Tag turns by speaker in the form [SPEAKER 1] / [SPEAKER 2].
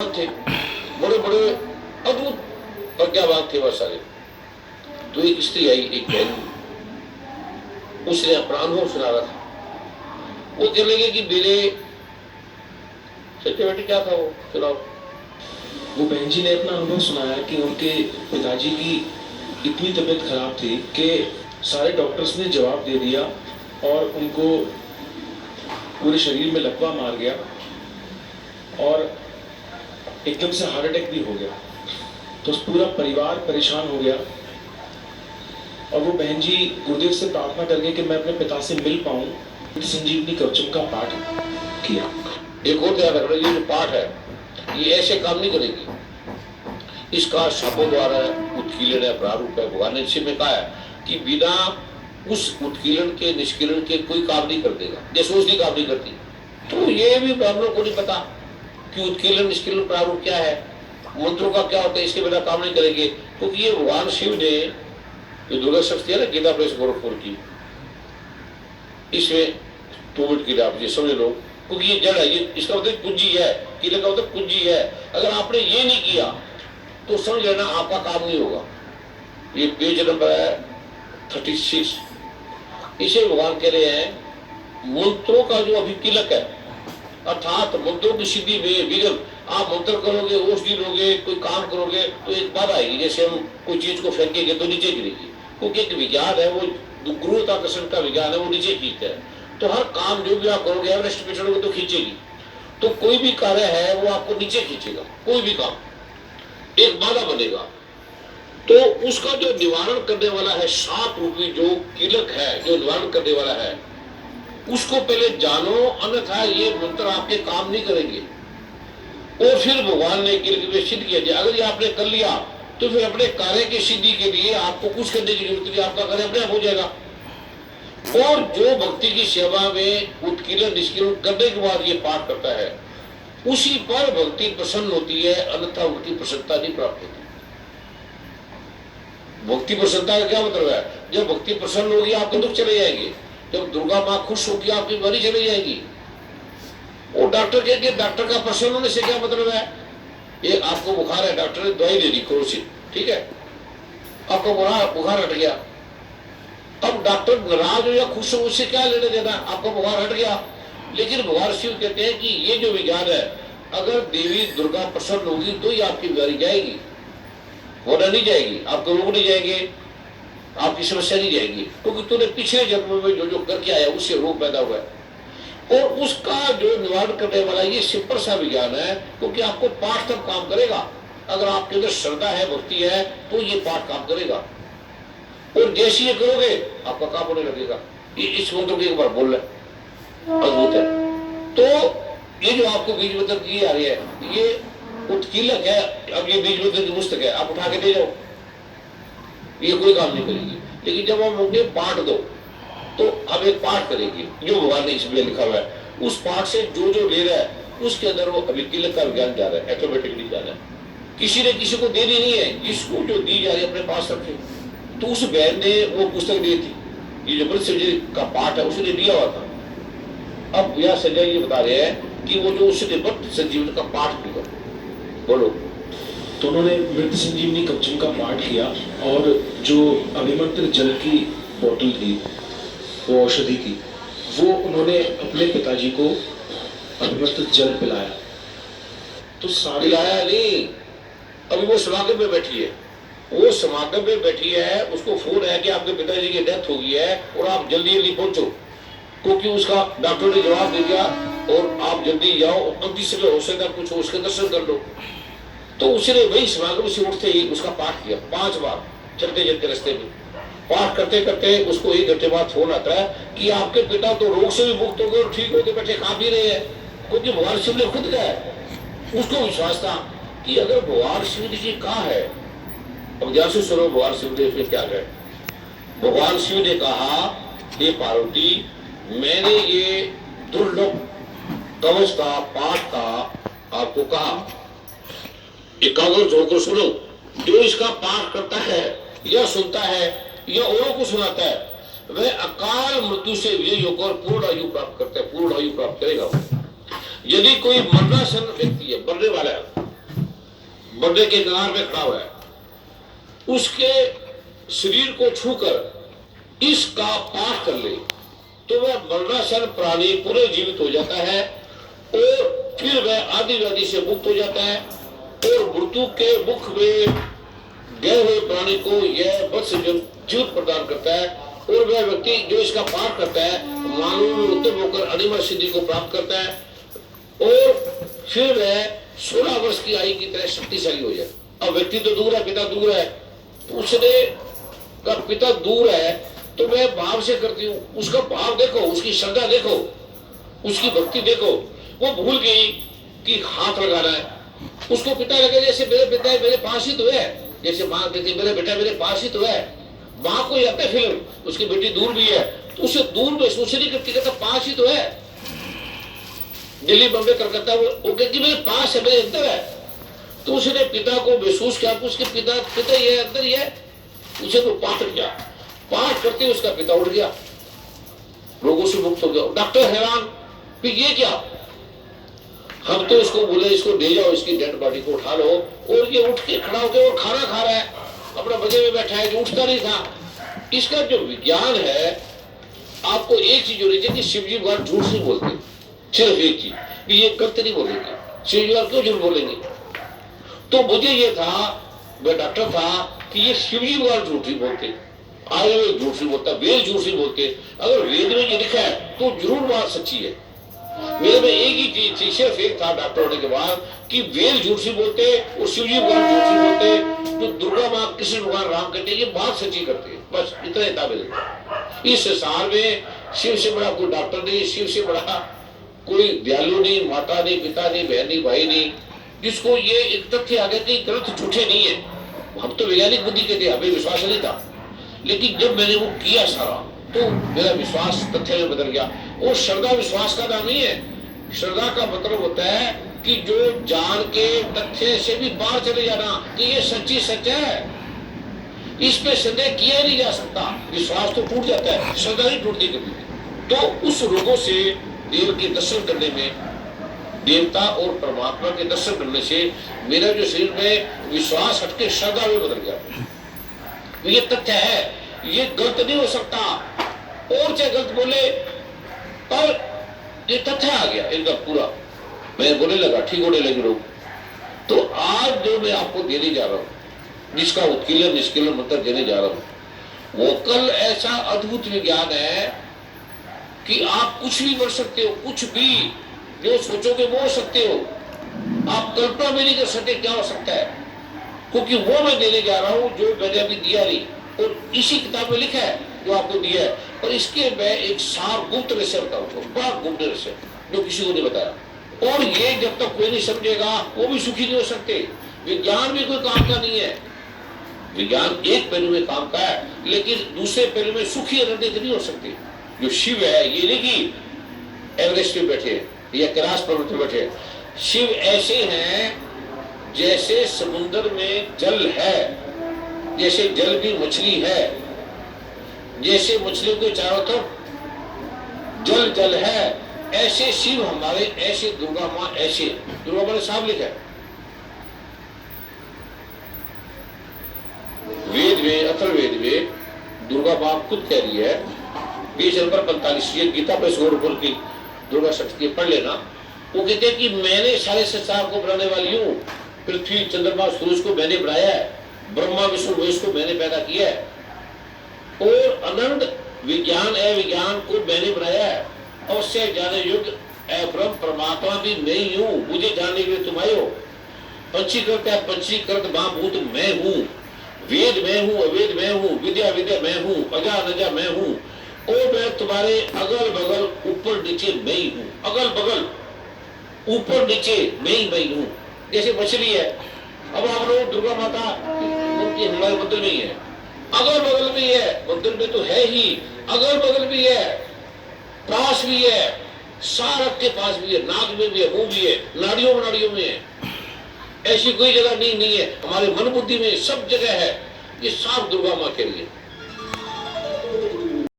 [SPEAKER 1] थे, बड़े बड़े अद्भुत प्रज्ञावान थे वह सारे। तो एक स्त्री आई, एक बहन, उसने अपना अनुभव सुना रहा था। वो कहने लगे कि मेरे सच्चे बेटे क्या था, वो सुनाओ।
[SPEAKER 2] वो बहन जी ने अपना अनुभव सुनाया कि उनके पिताजी की इतनी तबीयत खराब थी कि सारे डॉक्टर्स ने जवाब दे दिया और उनको पूरे शरीर में लकवा मार गया और एकदम से हार्ट अटैक भी हो गया। तो पूरा परिवार परेशान हो गया और वो बहन जी गुरुदेव से प्रार्थना कर गए कि मैं अपने पिता से मिल पाऊं। संजीवनी कवचम का पाठ किया।
[SPEAKER 1] एक और ध्यान रखना, ये जो पाठ है ये ऐसे काम नहीं करेगी। इसका शापों द्वारा उत्कीलन है, प्रारूप है। भगवान ने इसी में कहा है कि बिना उस उत्कीलन के निष्कीलन के कोई काम नहीं कर देगा, जैसे उसकी काम नहीं करती। तो ये भी ब्राह्मणों को नहीं पता कि उत्कीलन निष्कीलन प्रारूप क्या है, मंत्रों का क्या होता है, इसके बिना काम नहीं करेंगे। क्योंकि ये भगवान शिव ने जो दुर्गा शक्ति है ना गीता प्रेस गोरखपुर की, इसमें 2 मिनट के लिए आप ये समझ लो, क्योंकि ये जड़ है, ये इसका मतलब पूंजी है, किले का मतलब पूंजी है। अगर आपने ये नहीं किया तो समझ लेना आपका काम नहीं होगा। ये पेज नंबर है 36। इसे भगवान कह रहे हैं मंत्रों का जो अभी तिलक है, अर्थात मंत्रों की सिद्धि में विघ्न। आप मंत्र करोगे, औषधि लोगे, कोई काम करोगे तो एक बात आएगी, जैसे हम कोई चीज को फेंकेंगे तो नीचे गिरेगी, क्योंकि एक विज्ञान है, वो गुरुत्वाकर्षण का विज्ञान है, वो नीचे खींचता है। तो हर काम जो भी आप करोगे एवरेस्ट पे चढ़ोगे तो खींचेगी। तो कोई भी कार्य है वो आपको नीचे खींचेगा, कोई भी काम एक बाधा बनेगा। तो उसका जो निवारण करने वाला है, सात रूपी जो कीलक है, जो निवारण करने वाला है, उसको पहले जानो, अन्यथा ये मंत्र आपके काम नहीं करेंगे। और फिर भगवान ने कीलक में सिद्ध किया जाए। अगर ये आपने कर लिया तो फिर अपने कार्य की सिद्धि के लिए आपको कुछ करने की जरूरत नहीं, आपका कार्य अपने आप हो जाएगा। और जो भक्ति की सेवा में उत्कीलन निष्कीलन करने के बाद ये पाठ करता है, उसी पर भक्ति प्रसन्न होती है, अन्यथा उनकी प्रसन्नता नहीं प्राप्त होती। भक्ति प्रसन्नता का क्या मतलब है? जब भक्ति प्रसन्न होगी आपके दुख चले जाएंगे, जब दुर्गा माँ खुश होगी आपकी बीमारी चली जाएगी। और डॉक्टर कहेंगे डॉक्टर का प्रसन्न होने से क्या मतलब है? ये आपको बुखार है, डॉक्टर ने दवाई दे दी क्रोसिन, ठीक है, आपका बुखार हट गया। अब डॉक्टर नाराज हो या खुश हो उससे क्या लेने देना, आपका बुखार हट गया। लेकिन भगवान शिव कहते हैं कि ये जो विज्ञान है, अगर देवी दुर्गा प्रसन्न होगी तो ही आपकी बीमारी जाएगी, वरना नहीं जाएगी। आपके रोग नहीं जाएंगे, आपकी समस्या नहीं जाएगी, क्योंकि तूने पिछले जन्म में जो जो करके आया उससे रोग पैदा हुआ है। और उसका जो निवारण करने वाला ये सिंपल सा विज्ञान है, क्योंकि आपको पाठ तब काम करेगा। अगर आपके अंदर श्रद्धा है, भक्ति है, तो ये पाठ काम करेगा। और जैसे ये करोगे आपका काम होने लगेगा। इस मंत्र को एक बार बोल रहे, अद्भुत है। तो ये जो आपको बीज मंत्र दी आ रही है, ये उत्कीलक है। अब ये बीज मंत्र की पुस्तक है, आप उठा के दे जाओ, ये कोई काम नहीं करेगी। लेकिन जब हम उन्हें पाठ दो तो हम एक पाठ करेंगे जो भगवान ने इसमें लिखा हुआ है। उस पाठ से जो जो ले रहा है उसके अंदर वो अभिकीलक का विज्ञान जा रहा है, ऑटोमेटिकली जा रहा है। किसी ने किसी को देनी नहीं है, जिसको जो दी जा रही है अपने पास रखे। तो उस बहन ने वो पुस्तक दी थी, ये जो संजय का पाठ है उसने दिया हुआ था। अब यह संजय ये बता रहे हैं कि वो जो उसने मृत संजीवनी का पाठ किया, बोलो।
[SPEAKER 2] तो उन्होंने मृत संजीवनी कवचम का पाठ किया और जो अभिमंत्रित जल की बोतल थी, वो औषधि थी, वो उन्होंने अपने पिताजी को अभिमंत्रित जल पिलाया। तो सारे
[SPEAKER 1] पिलाया नहीं, अभी वो समागम में बैठी है, वो समागम में बैठी है, उसको फोन है कि आपके पिताजी की डेथ हो गई है और आप जल्दी जल्दी पहुंचो, क्योंकि उसका डॉक्टर ने जवाब दे दिया और आप जल्दी जाओ, अंतिम समय हो सकता कुछ हो, उसके दर्शन कर लो। तो उसने वही समागम से उठते ही उसका पाठ किया 5 बार, चलते चलते रास्ते में पाठ करते करते। उसको 1 घंटे बाद फोन आता है कि आपके पिता तो रोग से भी मुक्त हो गए और ठीक होते बैठे खा पी रहे हैं, क्योंकि भगवान शिव ने खुद कहा है। उसको विश्वास था कि अगर भगवान शिव जी कहा है, अब ध्यान से सुनो भगवान शिव ने फिर क्या कहे। भगवान शिव ने कहा, हे पार्वती, मैंने ये दुर्लभ कवच का पाठ का आपको कहा, एकाग्र होकर सुनो। जो इसका पाठ करता है या सुनता है या औरों को सुनाता है, वह अकाल मृत्यु से विजयी होकर पूर्ण आयु प्राप्त करता है, पूर्ण आयु प्राप्त करेगा। यदि कोई मरणासन व्यक्ति है, मरने वाला है, बंदे के कगार में खड़ा हुआ है, उसके शरीर को छूकर इसका पाठ कर ले तो वह मरणासन प्राणी पूरे जीवित हो जाता है और फिर वह आदि व्याधि से मुक्त हो जाता है और मृत्यु के मुख में गए हुए प्राणी को यह वत्स जीवित प्रदान करता है और वह व्यक्ति जो इसका पाठ करता है मानव में उत्तम होकर अनिमा सिद्धि को प्राप्त करता है और फिर वह 16 वर्ष की आयु की तरह शक्तिशाली हो जाए। अब व्यक्ति तो दूर है, पिता दूर है, उसने का पिता दूर है तो मैं भाव से करती हूँ, उसका भाव देखो, उसकी श्रद्धा देखो, उसकी भक्ति देखो। वो भूल गई कि हाथ लगाना है, उसको पिता लगे जैसे मेरे पिता मेरे पास ही तो है, जैसे माँ कहती मेरे बेटा मेरे पास ही तो है। माँ को आता है फिल्म, उसकी बेटी दूर भी है तो उसे दूर महसूस नहीं करती, कहता पास ही तो है। दिल्ली बम्बे कलकत्ता वो कहती मेरे पास है, मेरे अंदर है। तो उसने पिता को महसूस किया, उसके पिता ये अंदर ही है, उसे तो पाठ किया, पाठ करते उसका पिता उठ गया, रोगों से मुक्त हो गया। डॉक्टर हैरान कि ये क्या, हम तो इसको बोले इसको ले जाओ, इसकी डेड बॉडी को उठा लो, और ये उठ के खड़ा होकर और खाना खा रहा है, अपना मजे में बैठा है, जो उठता नहीं था। इसका जो विज्ञान है, आपको एक चीज होनी चाहिए कि शिवजी भगवान झूठ नहीं बोलते, सिर्फ एक चीज कि ये गलत नहीं बोलेंगे, शिवजी भगवान क्यों झूठ बोलेंगे। तो मुझे ये था, मैं डॉक्टर था, कि ये शिवजी भगवान झूठ नहीं बोलते, आयुर्वेद झूठ नहीं बोलता, वेद झूठ नहीं बोलते। अगर वेद में ये लिखा है तो जरूर बात सच्ची है। मेरे में एक ही चीज थी, सिर्फ एक था डॉक्टर होने के बाद, कि वेद झूठ नहीं बोलते और शिवजी भगवान झूठ नहीं बोलते, तो दुर्गा माँ कृष्ण भगवान राम कहते ये बात सच्ची करते हैं। बस इतना था मेरे। इस संसार में शिव से बड़ा कोई डॉक्टर नहीं, शिव से बड़ा कोई दयालु नहीं, माता नहीं, पिता नहीं, बहन नहीं, भाई नहीं, जिसको ये एक तथ्य आ गया कि ग्रंथ झूठे नहीं है। हम तो वैज्ञानिक बुद्धि के थे, हमें विश्वास नहीं था, लेकिन जब मैंने वो किया सारा तो मेरा विश्वास तथ्य में बदल गया। और श्रद्धा विश्वास का नाम ही है। श्रद्धा का मतलब होता है कि जो जान के तथ्य से भी बाहर चले जाना कि ये सच्ची सच है, इस पे संदेह किया नहीं जा सकता। विश्वास तो टूट जाता है, श्रद्धा नहीं टूटती कभी। तो उस रोगों से देव के दर्शन करने में, देवता और परमात्मा के दर्शन करने से मेरा जो शरीर में विश्वास हटके श्रद्धा में बदल गया। ये तथ्य है, ये गलत नहीं हो सकता, और चाहे गलत बोले पर ये तथ्य आ गया इनका पूरा। मैं बोलने लगा, ठीक होने लगे लोग। तो आज जो मैं आपको देने जा रहा हूं, जिसका उत्कीर्ण निष्कीर्ण मंत्र देने जा रहा हूं, वो कल ऐसा अद्भुत विज्ञान है कि आप कुछ भी कर सकते हो, कुछ भी जो सोचोगे वो हो सकते हो। आप कल्पना भी नहीं कर सकते क्या हो सकता है, क्योंकि वो मैं देने जा रहा हूं जो मैंने अभी दिया नहीं, और इसी किताब में लिखा है जो आपको दिया है। और इसके मैं एक सार गुप्त रहस्य बताऊंगा, बड़ा गुप्त रहस्य जो किसी को नहीं बताया। और ये जब तक कोई नहीं समझेगा वो भी सुखी नहीं हो सकते। विज्ञान भी कोई काम का नहीं है, विज्ञान एक पहलू में काम का है, लेकिन दूसरे पहलू में सुखी आनंदित नहीं हो सकते। जो शिव है, ये नहीं कि एवरेस्ट पे बैठे या कैलाश पर्वत पे बैठे। शिव ऐसे हैं जैसे समुद्र में जल है, जैसे जल की मछली है, जैसे मछली के चारों तरफ जल जल है, ऐसे शिव हमारे, ऐसे दुर्गा माँ, ऐसे दुर्गा माँ ने साफ लिखा है वेद में, अथर्ववेद में। दुर्गा माँ खुद कह रही है, 20 नंबर 45 ये गीता पे सोर की दुर्गा शक्ति पढ़ लेना। वो कहते हैं कि मैंने सारे संसार को बनाने वाली हूँ, पृथ्वी चंद्रमा सूरज को मैंने बनाया है, ब्रह्मा विष्णु महेश को मैंने पैदा किया है, और अनंत विज्ञान विज्ञान को मैंने बनाया है, और से जाने युग ब्रह्म परमात्मा भी मैं ही हूँ, मुझे जानने के लिए तुम आए हो। पंचीकृत है पंचीकृत महाभूत मैं हूँ, वेद मैं हूँ, अवेद मैं हूँ, विद्या विद्या मैं हूँ, अजा नजा मैं हूँ, और मैं तुम्हारे अगल बगल ऊपर नीचे मैं ही हूँ। अगल बगल ऊपर नीचे मैं ही हूँ, जैसे मछली है। अब आप लोग दुर्गा माता उनकी हमारे मंदिर में ही है, अगल बगल भी है, मंदिर में तो है ही, अगल बगल भी है, पास भी है, सारक के पास भी है, नाक में भी है, मुंह भी है, नाड़ियों में है। ऐसी कोई जगह नहीं है, हमारे मन बुद्धि में सब जगह है। ये साफ दुर्गा माँ के लिए